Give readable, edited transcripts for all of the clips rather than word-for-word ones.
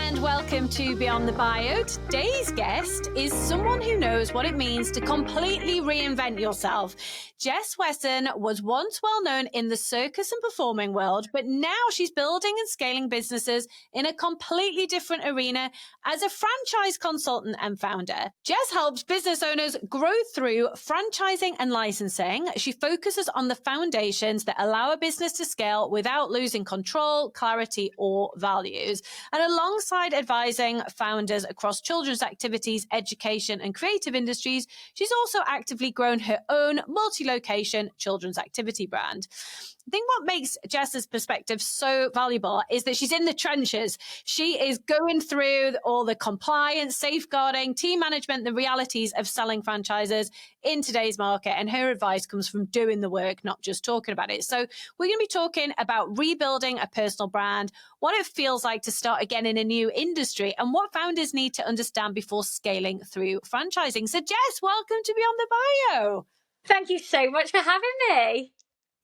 and welcome to Beyond the Bio. Today's guest is someone who knows what it means to completely reinvent yourself. Jess Wesson was once well known in the circus and performing world, but now she's building and scaling businesses in a completely different arena as a franchise consultant and founder. Jess helps business owners grow through franchising and licensing. She focuses on the foundations that allow a business to scale without losing control, clarity, or values. And alongside advising founders across children's activities, education, and creative industries, she's also actively grown her own multi-location children's activity brand. I think what makes Jess's perspective so valuable is that she's in the trenches. She is going through all the compliance, safeguarding, team management, the realities of selling franchises in today's market. And her advice comes from doing the work, not just talking about it. So we're going to be talking about rebuilding a personal brand, what it feels like to start again in a new industry, and what founders need to understand before scaling through franchising. So Jess, welcome to Beyond the Bio. Thank you so much for having me.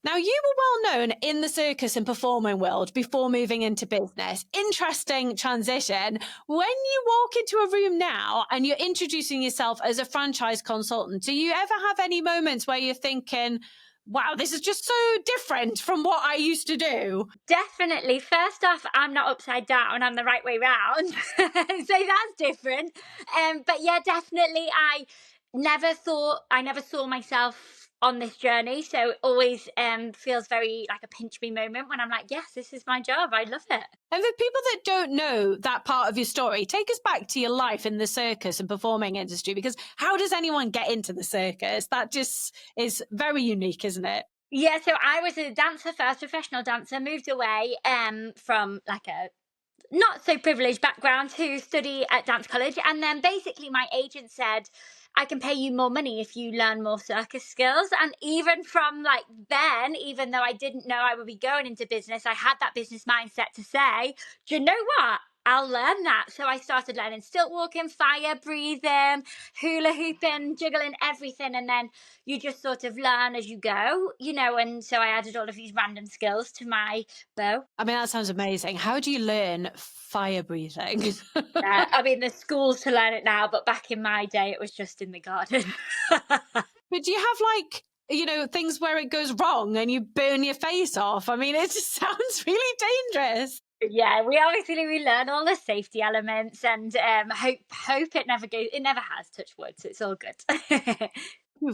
Now, you were well known in the circus and performing world before moving into business. Interesting transition. When you walk into a room now and you're introducing yourself as a franchise consultant, do you ever have any moments where you're thinking, wow, this is just so different from what I used to do? Definitely. First off, I'm not upside down. I'm the right way round. So that's different. But yeah, definitely. I never saw myself on this journey. So it always feels very like a pinch me moment when I'm like, yes, this is my job. I love it. And for people that don't know that part of your story, take us back to your life in the circus and performing industry, because how does anyone get into the circus? That just is very unique, isn't it? Yeah, so I was a dancer first, professional dancer, moved away from like a not so privileged background to study at dance college. And then basically my agent said, I can pay you more money if you learn more circus skills. And even from like then, even though I didn't know I would be going into business, I had that business mindset to say, do you know what? I'll learn that. So I started learning stilt walking, fire breathing, hula hooping, jiggling, everything. And then you just sort of learn as you go, and so I added all of these random skills to my bow. I mean, that sounds amazing. How do you learn fire breathing? I mean, there's schools to learn it now, but back in my day, it was just in the garden. But do you have things where it goes wrong and you burn your face off? I mean, it just sounds really dangerous. Yeah, we learn all the safety elements and hope it never has, touch wood, so it's all good.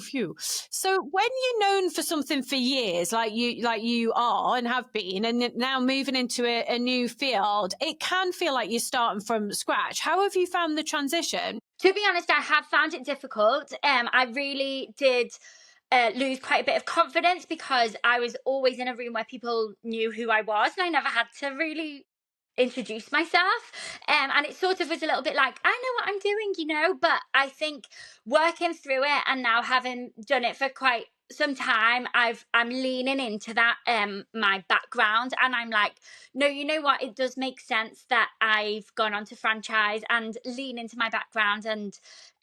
Phew. So when you're known for something for years, like you are and have been, and now moving into a new field, it can feel like you're starting from scratch. How have you found the transition? To be honest, I have found it difficult. I really did lose quite a bit of confidence because I was always in a room where people knew who I was and I never had to really introduce myself, and it sort of was a little bit like, I know what I'm doing, but I think working through it and now having done it for quite some time, I'm leaning into that my background, and I'm like, no, you know what, it does make sense that I've gone on to franchise and lean into my background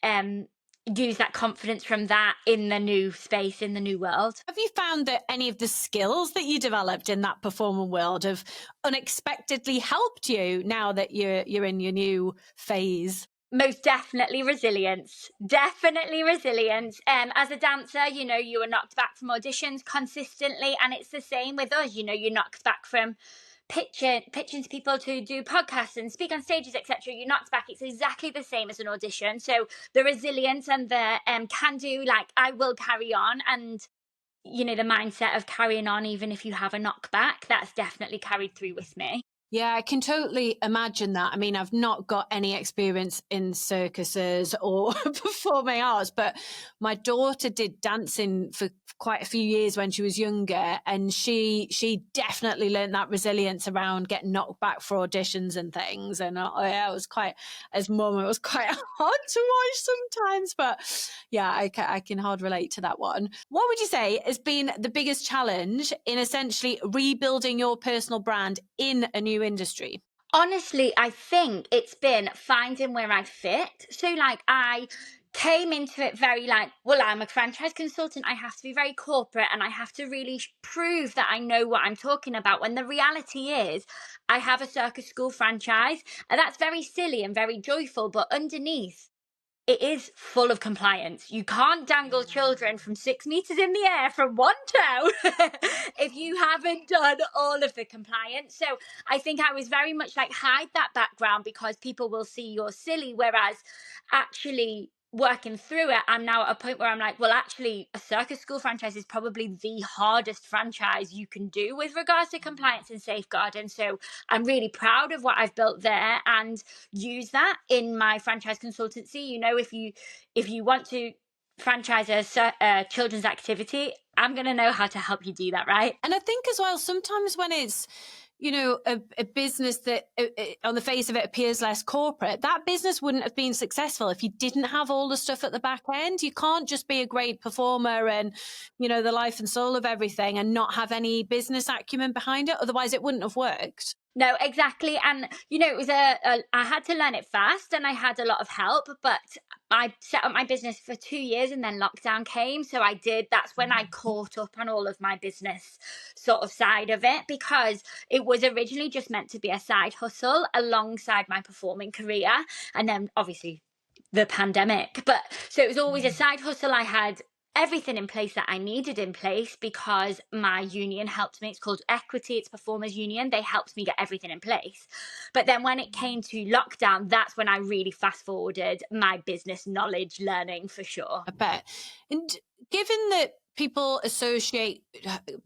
and use that confidence from that in the new space, in the new world. Have you found that any of the skills that you developed in that performing world have unexpectedly helped you now that you're in your new phase? Most definitely resilience. As a dancer, you were knocked back from auditions consistently, and it's the same with us. You're knocked back from pitching to people to do podcasts and speak on stages, etc. You're knocked back. It's exactly the same as an audition. So the resilience and the can do, like, I will carry on, and the mindset of carrying on even if you have a knockback, that's definitely carried through with me. Yeah, I can totally imagine that. I mean, I've not got any experience in circuses or performing arts, but my daughter did dancing for quite a few years when she was younger, and she definitely learned that resilience around getting knocked back for auditions and things. And it was quite, as mum, it was quite hard to watch sometimes, but yeah, I can hard relate to that one. What would you say has been the biggest challenge in essentially rebuilding your personal brand in a new industry? Honestly, I think it's been finding where I fit. So like I came into it very like, well, I'm a franchise consultant. I have to be very corporate and I have to really prove that I know what I'm talking about. When the reality is, I have a circus school franchise, and that's very silly and very joyful, but underneath, it is full of compliance. You can't dangle children from 6 meters in the air from one toe if you haven't done all of the compliance. So I think I was very much like, hide that background because people will see you're silly. Whereas actually working through it, I'm now at a point where I'm like, well, actually, a circus school franchise is probably the hardest franchise you can do with regards to compliance and safeguarding. So I'm really proud of what I've built there and use that in my franchise consultancy. You know, if you want to franchise a children's activity, I'm going to know how to help you do that, right? And I think as well, sometimes when it's, you know, a business that on the face of it appears less corporate, that business wouldn't have been successful if you didn't have all the stuff at the back end. You can't just be a great performer and, you know, the life and soul of everything and not have any business acumen behind it. Otherwise, it wouldn't have worked. No, exactly. And, you know, it was I had to learn it fast and I had a lot of help, but I set up my business for 2 years and then lockdown came. So that's when I caught up on all of my business sort of side of it, because it was originally just meant to be a side hustle alongside my performing career. And then obviously the pandemic. But so it was always a side hustle. I had everything in place that I needed in place because my union helped me. It's called Equity, it's Performers Union. They helped me get everything in place. But then when it came to lockdown, that's when I really fast forwarded my business knowledge learning for sure. I bet. And given that people associate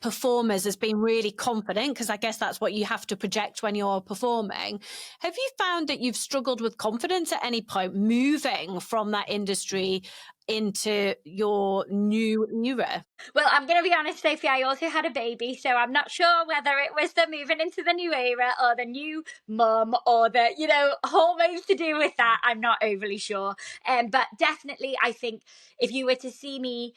performers as being really confident, because I guess that's what you have to project when you're performing, have you found that you've struggled with confidence at any point moving from that industry into your new era? Well, I'm going to be honest, Sophie, I also had a baby, so I'm not sure whether it was the moving into the new era or the new mum or the, you know, hormones to do with that. I'm not overly sure. But definitely, I think if you were to see me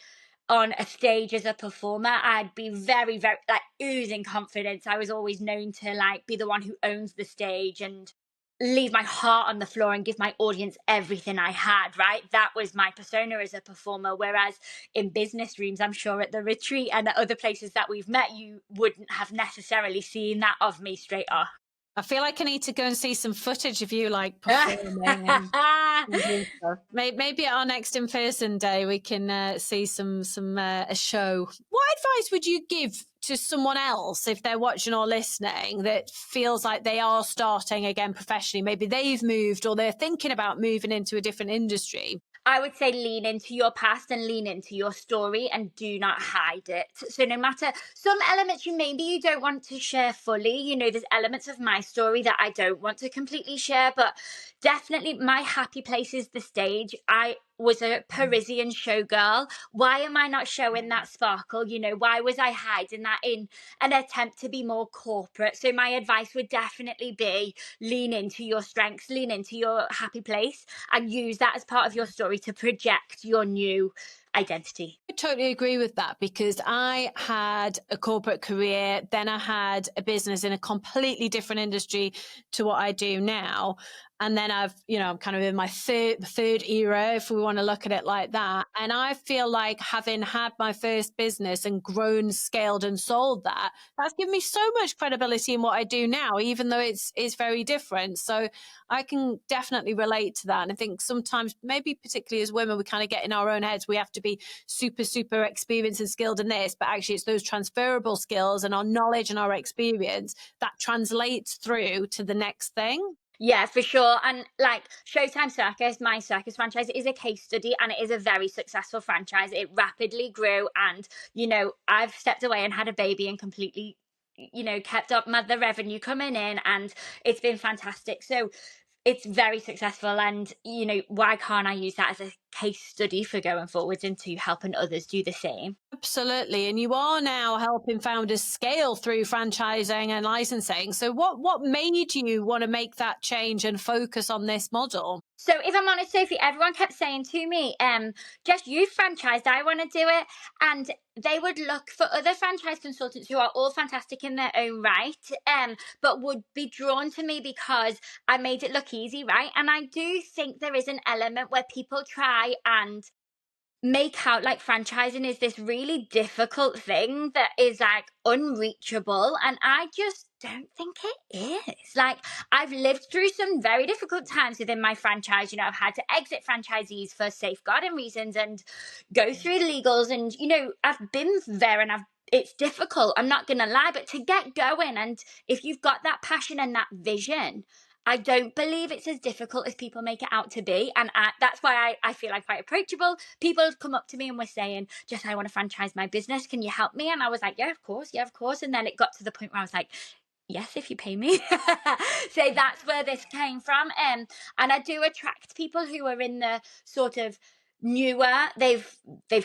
on a stage as a performer, I'd be very, very like oozing confidence. I was always known to like be the one who owns the stage and leave my heart on the floor and give my audience everything I had, right? That was my persona as a performer. Whereas in business rooms, I'm sure at the retreat and at other places that we've met, you wouldn't have necessarily seen that of me straight off. I feel like I need to go and see some footage of you like performing. And maybe at our next in-person day, we can see a show. What advice would you give to someone else if they're watching or listening that feels like they are starting again professionally? Maybe they've moved or they're thinking about moving into a different industry. I would say lean into your past and lean into your story and do not hide it. So no matter some elements maybe you don't want to share fully, you know, there's elements of my story that I don't want to completely share, but definitely my happy place is the stage. I was a Parisian showgirl. Why am I not showing that sparkle? You know, why was I hiding that in an attempt to be more corporate? So my advice would definitely be lean into your strengths, lean into your happy place and use that as part of your story to project your new identity. I totally agree with that because I had a corporate career, then I had a business in a completely different industry to what I do now. And then I'm kind of in my third era, if we want to look at it like that. And I feel like having had my first business and grown, scaled and sold that's given me so much credibility in what I do now, even though it's very different. So I can definitely relate to that. And I think sometimes, maybe particularly as women, we kind of get in our own heads, we have to be super, super experienced and skilled in this, but actually it's those transferable skills and our knowledge and our experience that translates through to the next thing. Yeah, for sure. And like Showtime Circus, my circus franchise is a case study and it is a very successful franchise. It rapidly grew and, you know, I've stepped away and had a baby and completely, you know, kept up the revenue coming in and it's been fantastic. So it's very successful and, you know, why can't I use that as a case study for going forwards into helping others do the same? Absolutely. And you are now helping founders scale through franchising and licensing. So what made you want to make that change and focus on this model? So if I'm honest, Sophie, everyone kept saying to me, Jess, you've franchised, I want to do it. And they would look for other franchise consultants who are all fantastic in their own right, but would be drawn to me because I made it look easy, right? And I do think there is an element where people try try and make out like franchising is this really difficult thing that is like unreachable, and I just don't think it is. Like, I've lived through some very difficult times within my franchise. You know, I've had to exit franchisees for safeguarding reasons and go through legals, and you know, I've been there, and it's difficult, I'm not gonna lie, but to get going, and if you've got that passion and that vision, I don't believe it's as difficult as people make it out to be. And that's why I feel like quite approachable. People have come up to me and were saying, Jess, I want to franchise my business. Can you help me? And I was like, yeah, of course. Yeah, of course. And then it got to the point where I was like, yes, if you pay me. So that's where this came from. And I do attract people who are in the sort of newer, they've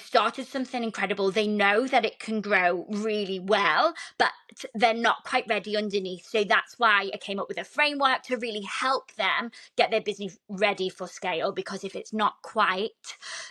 started something incredible, they know that it can grow really well, but they're not quite ready underneath. So that's why I came up with a framework to really help them get their business ready for scale, because if it's not quite,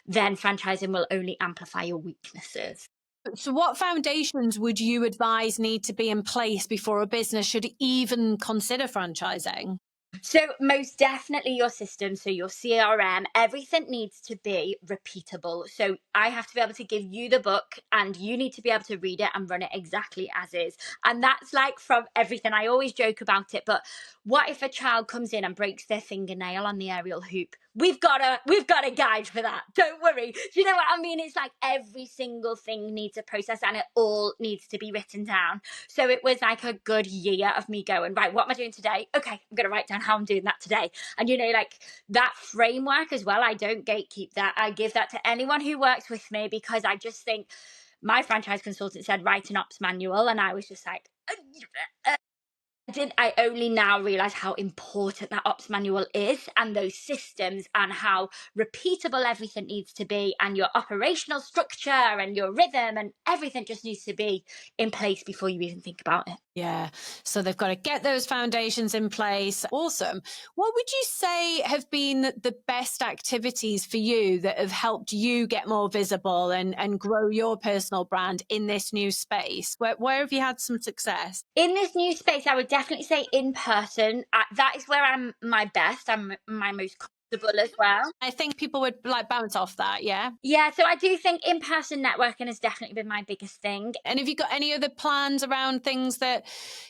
then franchising will only amplify your weaknesses. So what foundations would you advise need to be in place before a business should even consider franchising? So most definitely your system, so your CRM, everything needs to be repeatable. So I have to be able to give you the book and you need to be able to read it and run it exactly as is. And that's like from everything. I always joke about it, but what if a child comes in and breaks their fingernail on the aerial hoop? We've got a guide for that. Don't worry. Do you know what I mean? It's like every single thing needs a process and it all needs to be written down. So it was like a good year of me going, right, what am I doing today? Okay, I'm going to write down how I'm doing that today. And, you know, like that framework as well, I don't gatekeep that. I give that to anyone who works with me, because I just think my franchise consultant said, write an ops manual. And I was just like, I only now realize how important that ops manual is, and those systems, and how repeatable everything needs to be, and your operational structure and your rhythm and everything just needs to be in place before you even think about it. Yeah. So they've got to get those foundations in place. Awesome. What would you say have been the best activities for you that have helped you get more visible and grow your personal brand in this new space? Where have you had some success? In this new space, I would definitely say in person. That is where I'm my best. I'm my most comfortable as well. I think people would like bounce off that. Yeah. Yeah. So I do think in-person networking has definitely been my biggest thing. And have you got any other plans around things that,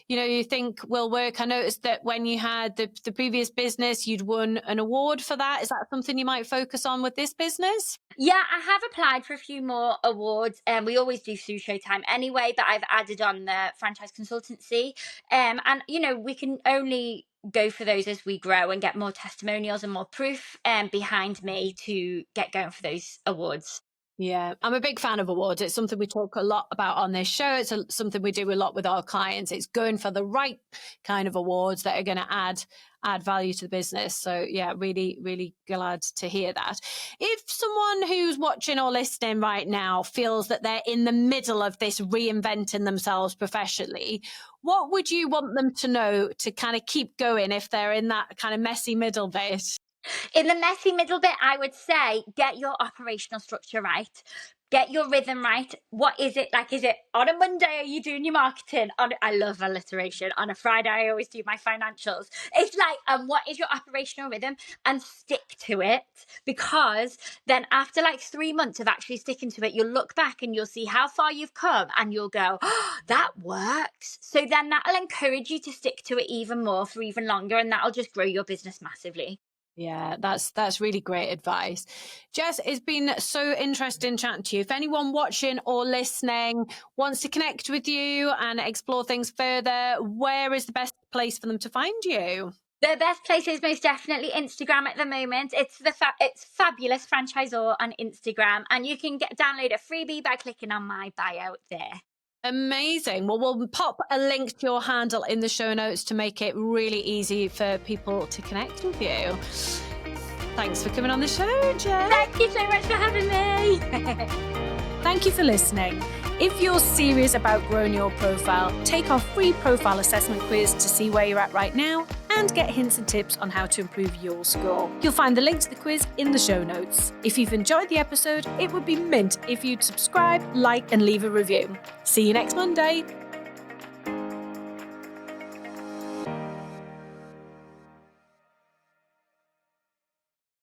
you know, you think will work? I noticed that when you had the previous business, you'd won an award for that. Is that something you might focus on with this business? Yeah, I have applied for a few more awards, and we always do through Showtime anyway, but I've added on the franchise consultancy. And, you know, we can only go for those as we grow and get more testimonials and more proof behind me to get going for those awards. Yeah, I'm a big fan of awards. It's something we talk a lot about on this show. It's something we do a lot with our clients. It's going for the right kind of awards that are going to add value to the business. So yeah, really, really glad to hear that. If someone who's watching or listening right now feels that they're in the middle of this reinventing themselves professionally, what would you want them to know to kind of keep going if they're in that kind of messy middle bit? In the messy middle bit, I would say get your operational structure right. Get your rhythm right. What is it like? Is it on a Monday, are you doing your marketing? I love alliteration. On a Friday, I always do my financials. It's like, what is your operational rhythm? And stick to it, because then after like 3 months of actually sticking to it, you'll look back and you'll see how far you've come and you'll go, oh, that works. So then that'll encourage you to stick to it even more for even longer, and that'll just grow your business massively. Yeah, that's really great advice. Jess, it's been so interesting chatting to you. If anyone watching or listening wants to connect with you and explore things further, where is the best place for them to find you? The best place is most definitely Instagram at the moment. It's it's Fabulous Franchisor on Instagram, and you can download a freebie by clicking on my bio there. Amazing. Well, we'll pop a link to your handle in the show notes to make it really easy for people to connect with you. Thanks for coming on the show, Jess. Thank you so much for having me. Thank you for listening. If you're serious about growing your profile, take our free profile assessment quiz to see where you're at right now and get hints and tips on how to improve your score. You'll find the link to the quiz in the show notes. If you've enjoyed the episode, it would be mint if you'd subscribe, like, and leave a review. See you next Monday.